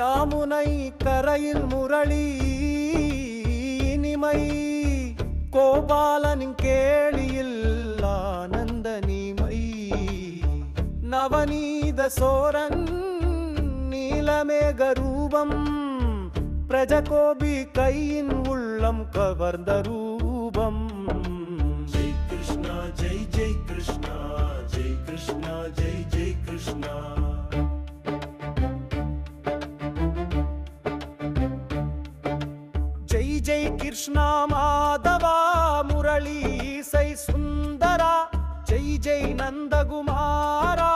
யாமுனை கரையில் முரளி இனிமை கோபாலனின் கேளியில் ஆனந்த நீமை நவநீத சோரன் நீலமேக ரூபம் பிரஜகோபி கையின் உள்ளம் கவர்ந்த ரூபம். ஜெய் கிருஷ்ணா ஜெய் ஜெய் கிருஷ்ணா ஜெய் கிருஷ்ணா ஜெய் ஜெய் கிருஷ்ணா. ஜெய் ஜெய் கிருஷ்ணா மாதவா முரளி இசை சுந்தரா ஜெய் ஜெய் நந்தகுமாரா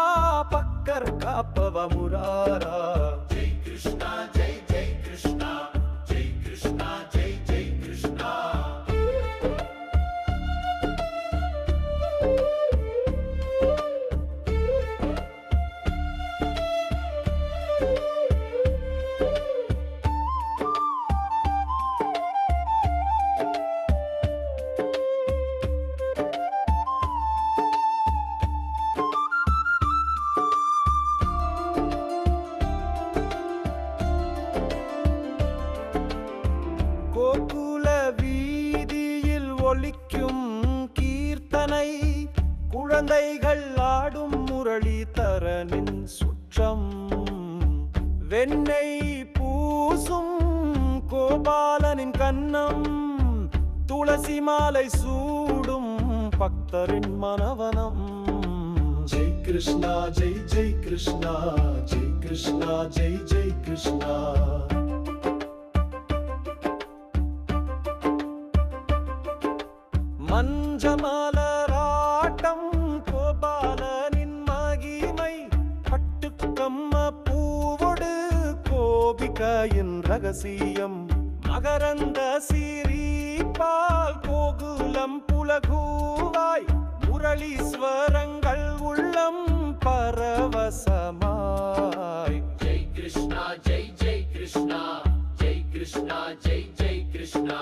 பக்கர் காப்பவ முராரா. ஜெய் கிருஷ்ணா ஜெய் ஜெய் கிருஷ்ணா ஜெய் கிருஷ்ணா ஜெய் ஜெய் கிருஷ்ணா. கோகுல வீதியில் ஒலிக்கும் கீர்த்தனை குழந்தைகள் ஆடும் முரளி தரனின் சுற்றம் வெண்ணெய் பூசும் கோபாலனின் கன்னம் துளசி மாலை சூடும் பக்தரின் மனவனம். ஜெய் கிருஷ்ணா ஜெய் ஜெய் கிருஷ்ணா ஜெய் கிருஷ்ணா ஜெய் ஜெய் கிருஷ்ணா. மஞ்சமலராட்டம் கோபாலனின் மகிமை பட்டுக்கம்ம பூவோடு கோபிகையின் ரகசியம் மகரந்த சிரிப்பால் கோகுலம் புலகுவாய் முரளீஸ்வரங்கள் உள்ளம் பரவசமாய். ஜெய் கிருஷ்ணா ஜெய் ஜெய் கிருஷ்ணா ஜெய் கிருஷ்ணா ஜெய் ஜெய் கிருஷ்ணா.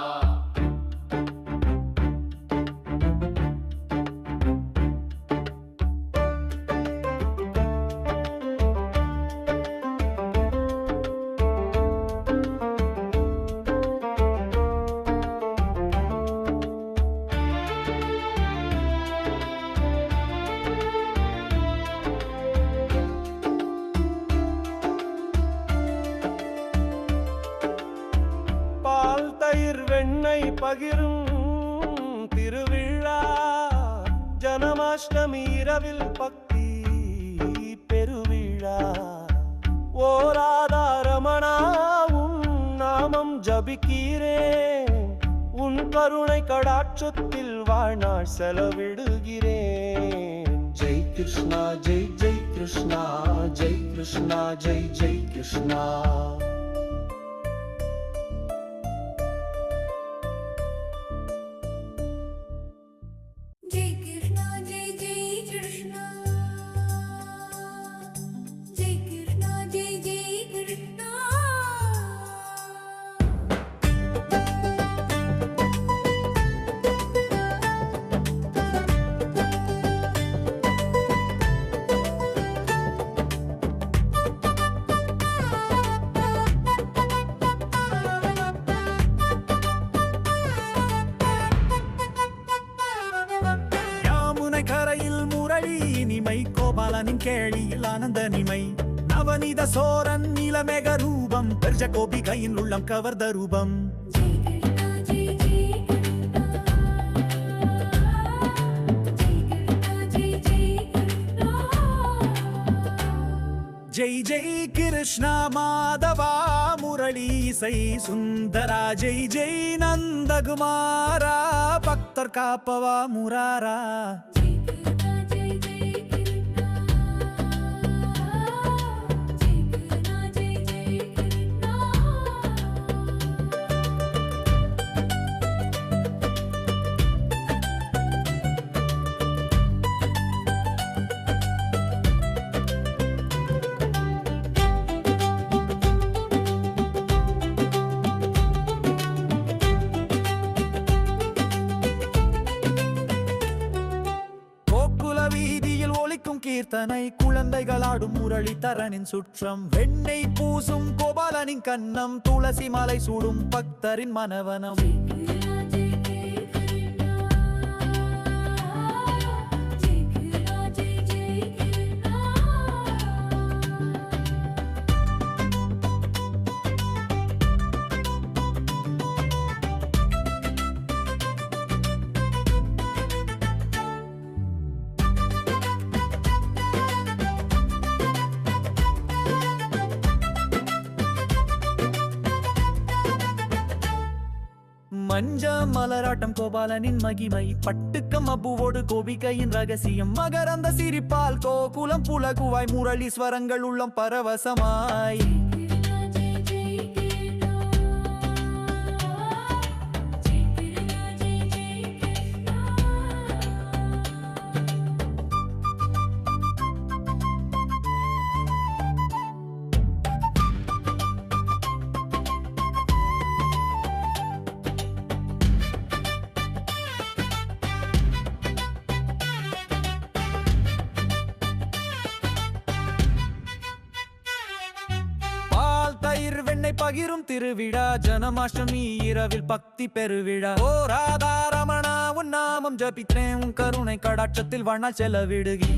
பால் தயிர் வெண்ணெய் பகிரும் திருவிழா ஜனமாஷ்டமி இரவில் பக்தி பெருவிழா. ஓராதாரமணாவும் நாமம் ஜபிக்கிறேன் உன் கருணை கடாட்சத்தில் வாழ்நாள் செலவிடுகிறேன். ஜெய் கிருஷ்ணா ஜெய் ஜெய் கிருஷ்ணா ஜெய் கிருஷ்ணா ஜெய் ஜெய் கிருஷ்ணா. जय कृष्णा जय जय कृष्णा जय कृष्णा जय जय कृष्णा. யாமுனை கரையில் முரளி இனிமை கோபாலனின் கேளியில் ஆனந்த நிமை நவநீத சோரன் நீலமேக ரூபம் பிரஜகோபி கையின் உள்ளம் கவர்ந்த ரூபம். जय कृष्णा जय जय कृष्णा जय कृष्णा जय जय कृष्णा. ஜெய் ஜெய் கிருஷ்ணா மாதவா முரளி இசை சுந்தரா ஜெய் ஜெய் நந்தகுமாரா பக்தர் காப்பவா முராரா. जय कृष्णा जय जय कृष्णा जय कृष्णा जय जय कृष्णा. கீர்த்தனை குழந்தைகள் ஆடும் முரளிதரனின் சுற்றம் வெண்ணெய் பூசும் கோபாலனின் கன்னம் துளசி மாலை சூடும் பக்தரின் மனவனம் மஞ்ச மலராட்டம் கோபாலனின் மகிமை பட்டுக்கம் அப்புவோடு கோபிகையின் ரகசியம் மகரந்த சிரிப்பால் கோகுலம் புலகுவாய் முரளீஸ்வரங்கள் உள்ளம் பரவசமாய் வெண்ணை பகிரும் திருவிழா ஜனமாஷ்டமி இரவில் பக்தி பெருவிழா ஓ ராதா ரமணா உன் நாமம் ஜபித்தேன் உன் கருணை கடாட்சத்தில் வாழ்நாள் செலவிடுகி